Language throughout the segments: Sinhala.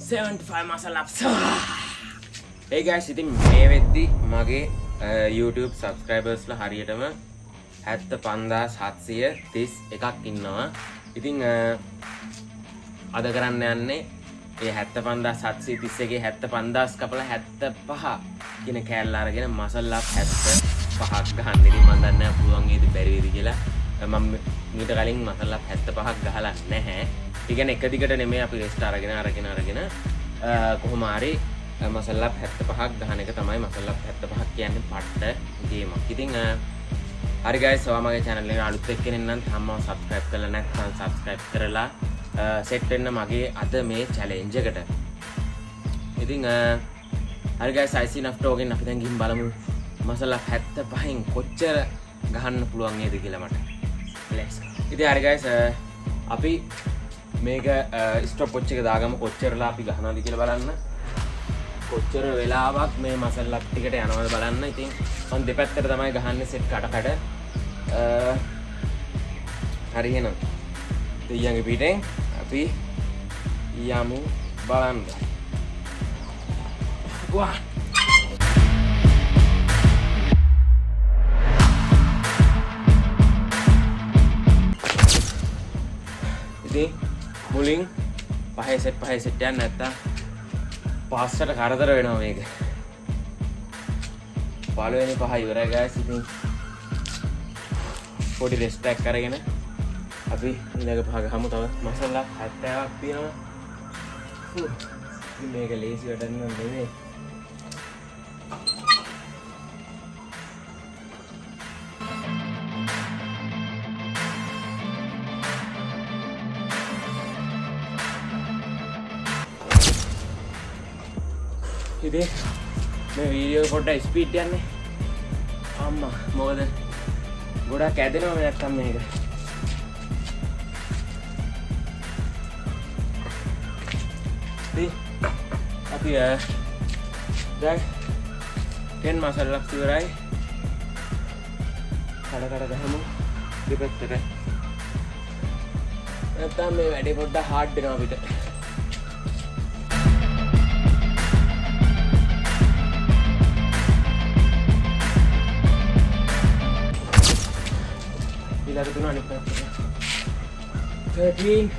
75 masala ups. Hey guys, ඉතින් මේ වෙද්දි මගේ YouTube subscribers ලා හරියටම 75731ක් ඉන්නවා. ඉතින් අද කරන්න යන්නේ ඒ 75731 ගේ 75000 කපලා 75 කියන කෑල්ල අරගෙන මසල් අප් 75ක් ගහන්න. ඉතින් මම දන්නේ නැහැ පුළුවන් වේද බැරි වේද කියලා. මම මීට කලින් මසල් අප් 75ක් ගහලා නැහැ. ඒ කියන්නේ එක දිගට නෙමෙයි අපි රෙස්ට් අරගෙන කොහොම හරි මසල් අප් 75ක් ගහන එක තමයි මසල් අප් 75ක් කියන්නේ පට්ට ගේමක්. ඉතින් හරි guys, ඔයා මගේ channel එක අලුත් එක්කෙනෙක් නම් තාම subscribe කරලා නැත්නම් subscribe කරලා set වෙන්න මගේ අද මේ challenge එකට. ඉතින් හරි guys, I see enough talking. අපි දැන් ගිහින් බලමු මසල් අප් 75න් කොච්චර ගහන්න පුළුවන් නේද කියලා මට. let's go. ඉතින් හරි guys, අපි මේක ස්ටොප් වොච් එක දාගමු කොච්චරලා අපි ගහනවද කියලා බලන්න. කොච්චර වෙලාවක් මේ මසල් අප් ටිකට යනවද බලන්න. ඉතින් මම දෙපැත්තට තමයි ගහන්නේ සෙට් කඩ හරි එහෙනම් දෙයියන්ගේ පිටෙන් අපි යමු බලන්න. වා ඉතින් මුලින් පහේ සෙට් යන්න නැත්තම් පාස්සට කරදර වෙනවා මේක. පළවෙනි පහ ඉවරයි guys. ඉතින් පොඩි රෙස්ට් එකක් අරගෙන අපි ඊළඟ පහ ගහමු. තව මසල් අප් 70ක් තියෙනවා. ඉතින් මේක ලේසි වැඩක් නෙමෙයි. ඉතින් මේ වීඩියෝ එක පොඩ්ඩක් ස්පීඩ් යන්නේ. අම්මා මොකද ගොඩක් ඇදෙනවා මේ නැත්තම් මේක. ඉතින් අපි දැන් 10 මසල් අප් ඉවරයි. කඩ ගහමු දෙපැත්තට. නැත්තම් මේ වැඩේ පොඩ්ඩක් හાર્ඩ් වෙනවා අපිට. ඉලාද තුන අනිත් පැත්තට 13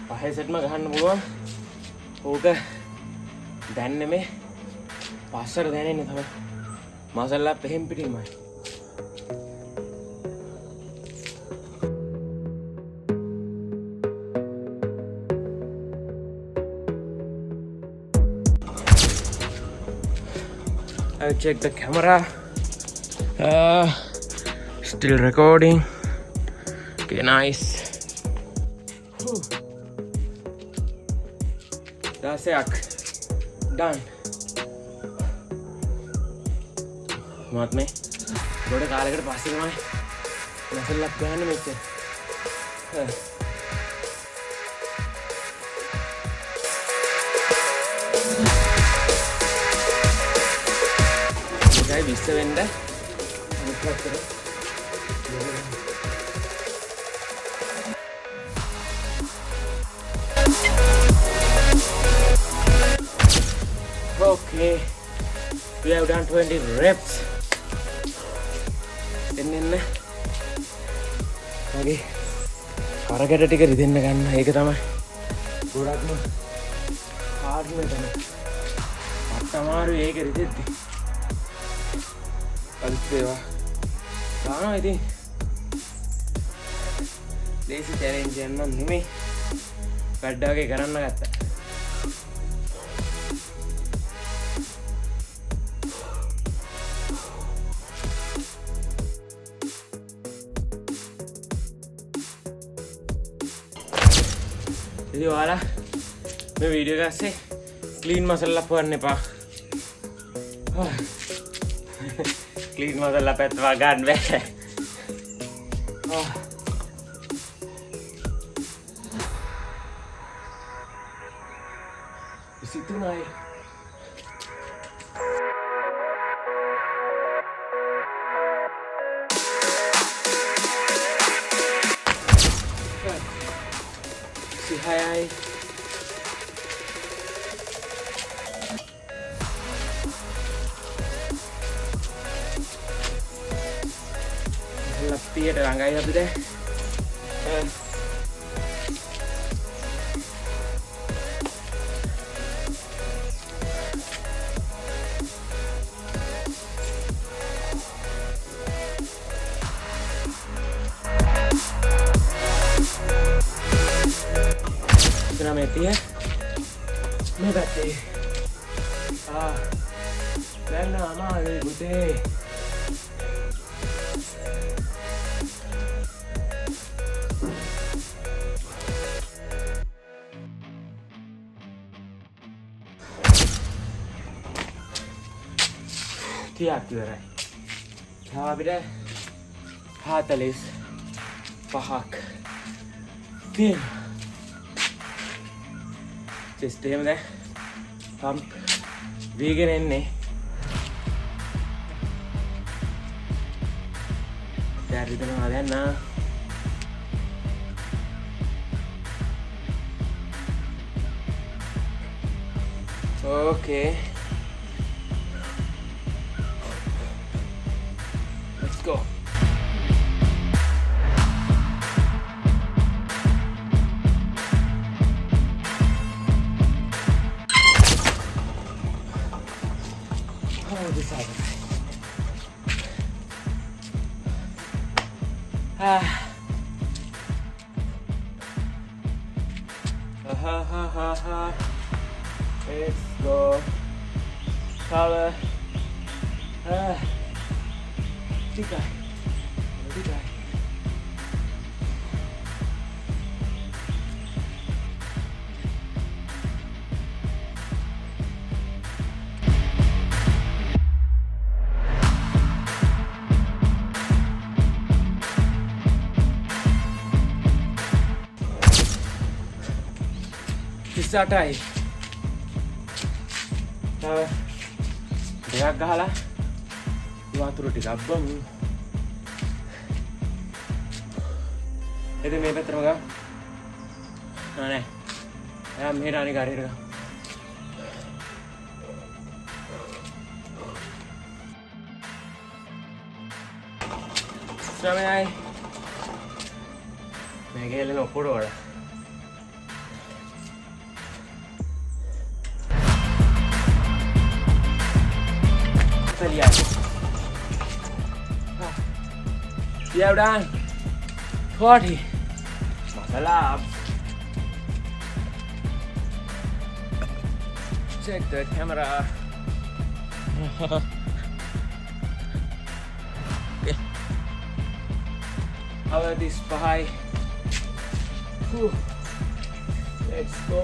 පහේ සෙට්ම ගහන්න පුළුවන්. ඕක දැන් නෙමේ පස්සට දැනෙන්නේ තමයි මසල් අප් එහෙම් පිටින්මයි. I'll check the camera. Still recording. Okay, nice. That's it. Done. Mat me. Goda කාලයකට පස්සේ තමයි මසල් අප් ගන්න මෙච්චර. ඒකයි 20 වෙන්න Okay, we have done 20 reps. එන්න මගේ කරකට ටික රිදෙන්න ගන්න. ඒක තමයි ගොඩක්ම හાર્ඩ් එක තමයි. අමාරුයි ඒක රිදෙද්දි. අලුත් ඒවා ගන්නවා. ඉතින් ලේසි චැලෙන්ජ් එකක් නම් නෙමෙයි. වැඩ වගේ කරන්න ගත්තා. ඉතින් ඔයාලා මේ වීඩියෝ එක ඇස්සේ ක්ලීන් මසල් අප් ගන්න එපා. ක්ලීන් මසල් අප් ඇත්තව ගන්න බෑ. ඉතිතුනයි 26යි. ලප්පියට රඟයි අපි දැන්. Metti me පැත්තේ දැන් අමාරුයි පුතේ. තියක් ඉවරයි. තව අපිට 45ක් තියෙනවා. chest එහෙම දැන් pump වීගෙන එන්නේ. දැන් හිතනවා දැන් නා okay let's go. Let's go. Color. Tiga. Satai. Dekat gahlah. Watuරු ටිකක් බමු. එතෙ මේ පැත්තටම ගා. නෑ. එයා මෙහෙට අනේ ගාරේට ගා. සමයයි. මේ ගෙලන ඔක්කොට වඩා. Yeah, done. 40. Muscle up. Check the camera. Okay. How about this pie? Let's go.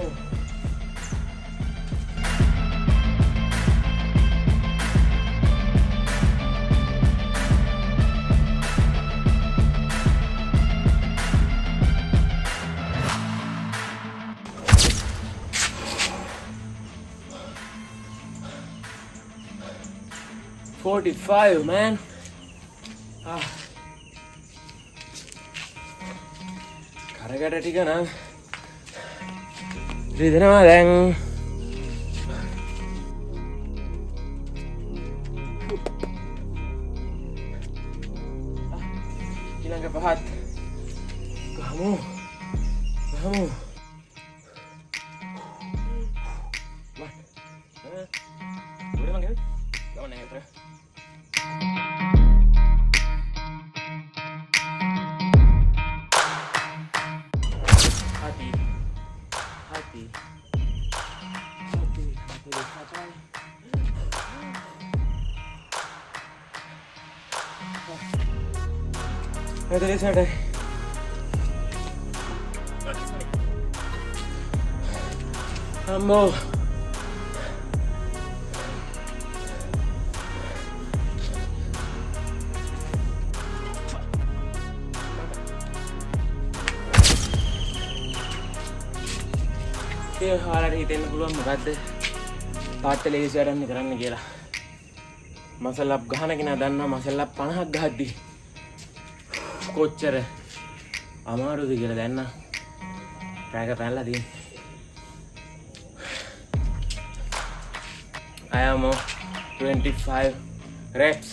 $45, man. කරකට ටික නම් රිදෙනවා දැන්. ඊළඟ පහත් ගමු. This side. Ammo. ඒ හාරට හිතෙන්න පුළුවන් මොකද්ද තාත්ත ලේසි වැඩක් කරන්න කියලා. මසල් අප් ගහන කෙනා දන්නවා මසල් අප් 50ක් ගහද්දී කොච්චර අමාරුද කියලා දැන් නම් පැයක පැනලා තියෙන්නේ. I am 25 reps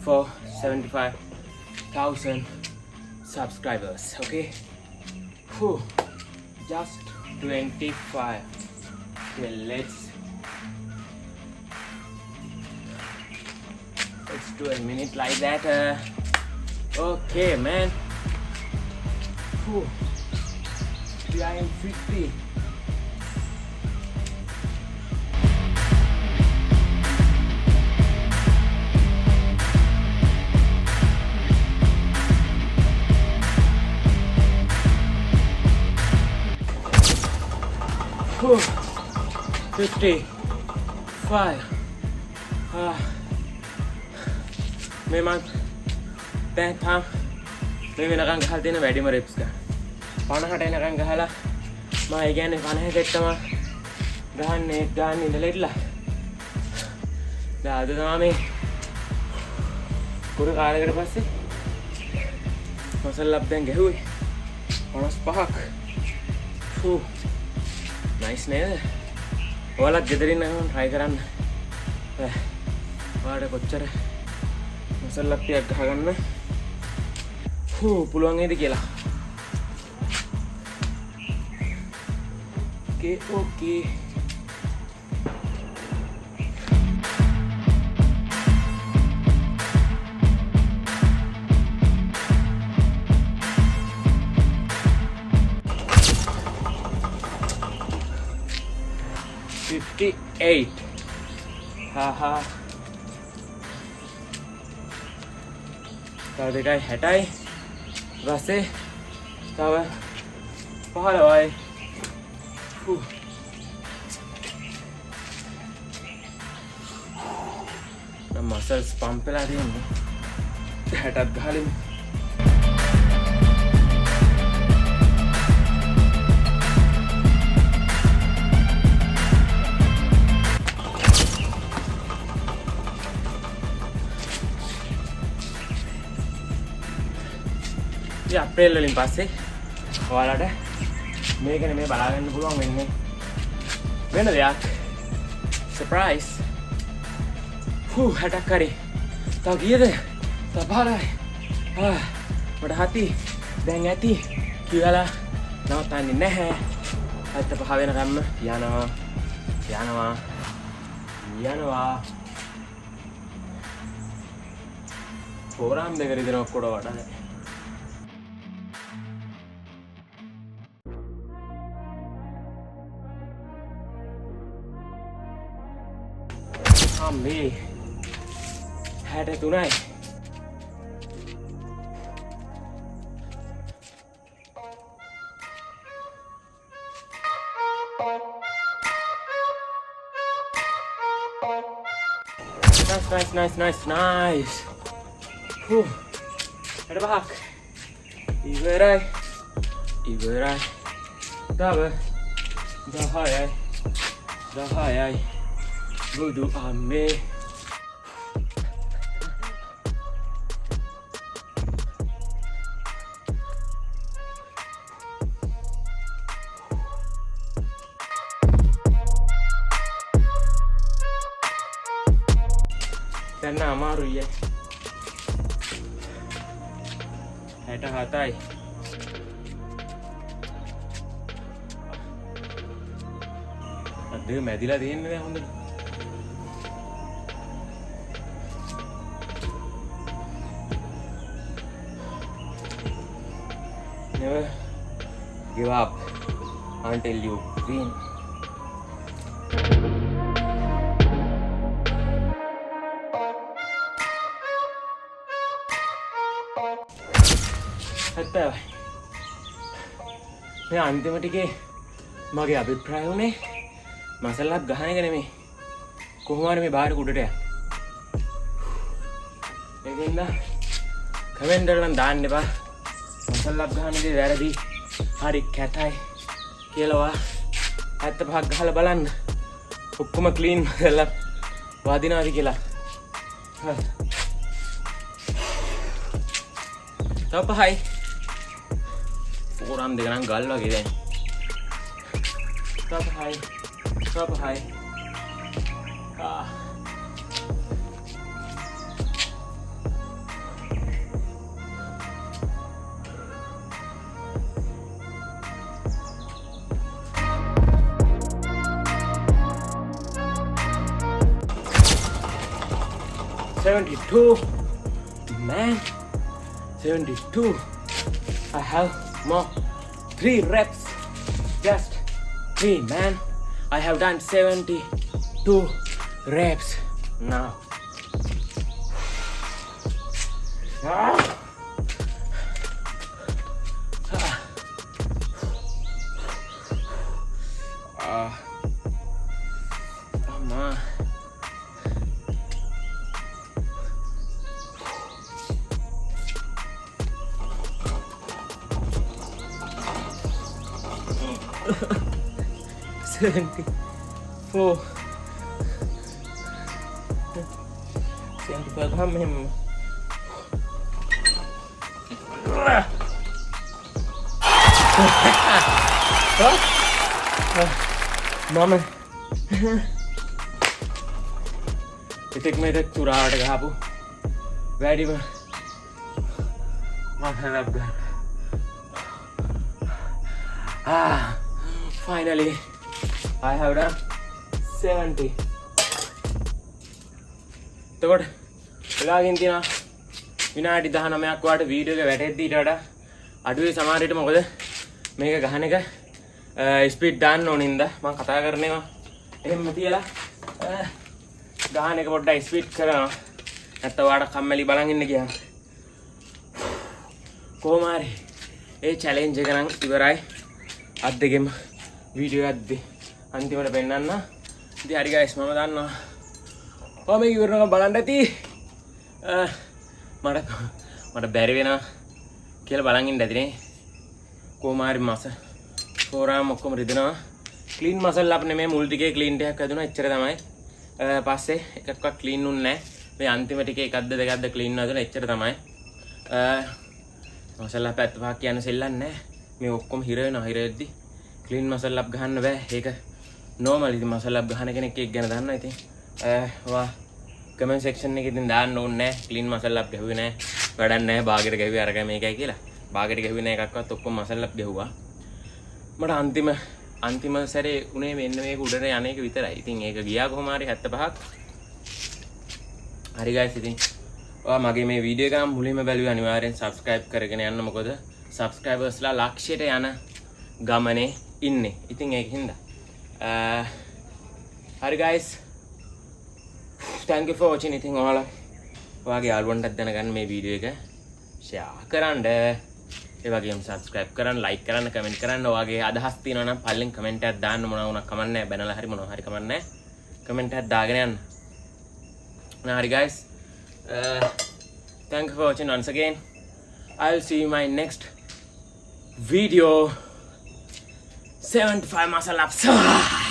for 75,000 subscribers. Okay. Whew. Just 25. Okay, let's do a minute like that. Okay, man. Whew. I am 50. Whew. 55. මේ මං දැන් තාම මේ වෙනකන් ගහලා තියෙන වැඩිම reps ගන්න. 50ට එනකන් ගහලා මම ඒ කියන්නේ 50කට තමයි ගහන්න ඉඳලා ඉట్లా. දැන් අද තමයි මේ කුරු කාලයකට පස්සේ මසල් අප් දැන් ගැහුවේ 55ක්. ෆූ නයිස් නේද? ඔයාලත් ගෙදරින් නම් try කරන්න. ඔයාලට කොච්චර මසල් අප් ටිකක් ගහගන්න පුළුවන් වේද කියලා. Okay. $58. Haha. තව දෙකයි 60යි. ඊපස්සේ තව 15යි. මසල්ස් පම්ප් වෙලා තියෙන්නේ. 60ක් ගහලින්. අප්‍රේල් වලින් පස්සේ ඔයාලට මේක නෙමෙයි බලාගන්න පුළුවන් වෙන්නේ වෙන දෙයක්. සර්ප්‍රයිස්. 60ක් හරි. තව කීයද? තව 15යි. මට හති දැන් ඇති කියලා නවත්තන්නේ නැහැ. 75 වෙනකම්ම යනවා. පෝරාම් දෙක විතර ඔක්කොට වඩා. මේ 63යි. Nice. Ada bahak. Iverai. Dahayai. Budu ame. Dan amaru ya. 67යි. අද මැදිලා තියෙන්නේ හොඳට. Never give up until you win. ඇත්තයි. මේ අන්තිම ටිකේ මගේ අභිප්‍රාය උනේ මසල් අප් ගහන එක නෙමෙයි. කොහොම හරි මේ බාහිර කුඩට යන්න. ඒකෙන්ද කමෙන්ට් වල නම් දාන්න එපා. මසල් අප් ගහනදී වැරදි හරි කැතයි කියලා 75ක් ගහලා බලන්න. ඔක්කොම ක්ලීන් මසල් අප් වදිනවාද කියලා. තව 5යි. forearm දෙක නම් ගල් වගේ දැන්. Super high. Super high. Ah. Man, 72. I have more 3 reps, just 3, man. I have done 72 reps now. Man. Four. 75 how many? Mama. ඉතින් මේක තුරාවට ගහපු වැඩිම මහලබ් ගන්න. Finally I have done 70. එතකොට වෙලාගෙන තියෙනවා විනාඩි 19ක් වාට වීඩියෝ එක වැටෙද්දී ඊට වඩා අඩුවේ සමහර විට මොකද මේක ගහන එක ස්පීඩ් දාන්න ඕනින්ද මම කතා කරනවා එහෙම තියලා ගහන එක පොඩ්ඩක් ස්පීඩ් කරනවා නැත්නම් වාට කම්මැලි බලන් ඉන්න ගියා කොහොම හරි ඒ චැලෙන්ජ් එක නම් ඉවරයි අත් දෙකෙම වීඩියෝ එකක්දී අන්තිමට පෙන්නන්න ඉතින් හරි ගයිස් මම දන්නවා ඔය මේක ඉවරනකම් බලන්න ඇති මට බැරි වෙනවා කියලා බලන් ඉන්න ඇතිනේ කොහොම හරි මස forearm ඔක්කොම රිදෙනවා ක්ලීන් මසල් අප් නෙමෙයි මුල් ටිකේ ක්ලීන් ටිකක් හදුනා එච්චර තමයි පස්සේ එකක්වත් ක්ලීන් උන්නේ නැහැ මේ අන්තිම ටිකේ එකක්ද දෙකක්ද ක්ලීන් හදුනා එච්චර තමයි මසල් අප් පැත්ත පහක් කියන්න සෙල්ලන්නේ නැහැ මේ ඔක්කොම හිර වෙනවා හිර වෙද්දි ක්ලීන් මසල් අප් ගහන්න බෑ ඒක normal ඉතින් මසල් අප් ගහන කෙනෙක් ඒක ගැන දන්නවා ඉතින් ඔයා කමෙන්ට් සෙක්ෂන් එකේ ඉතින් දාන්න ඕනේ නැහැ ක්ලීන් මසල් අප් ගැහුවේ නැහැ වැඩක් නැහැ බාගෙට ගැහුවේ අරගෙන මේකයි කියලා බාගෙට ගැහුවේ නැහැ එකක්වත් ඔක්කොම මසල් අප් ගැහුවා මට අන්තිම සැරේ උනේ මෙන්න මේක උඩට යන එක විතරයි ඉතින් ඒක ගියා කොහොම හරි 75ක් හරි guys ඉතින් ඔයා මගේ මේ වීඩියෝ එක නම් මුලින්ම බැලුවේ අනිවාර්යෙන් subscribe කරගෙන යන්න මොකද subscribersලා ලක්ෂයට යන ගමනේ ඉන්නේ ඉතින් ඒකින්ද හරි guys thank you for watching ඉතින් ඔයාගේ යාළුවන්ටත් දැනගන්න මේ වීඩියෝ එක share කරන්න ඒ වගේම subscribe කරන්න like කරන්න comment කරන්න ඔයාගේ අදහස් තියෙනවා නම් පල්ලෙන් comment එකක් දාන්න මොනවා වුණා කමක් නැහැ බැනලා හරි මොනවා හරි කමක් නැහැ comment එකක් දාගෙන යන්න හරි guys thank you for watching once again I'll see you in my next video 75 muscle ups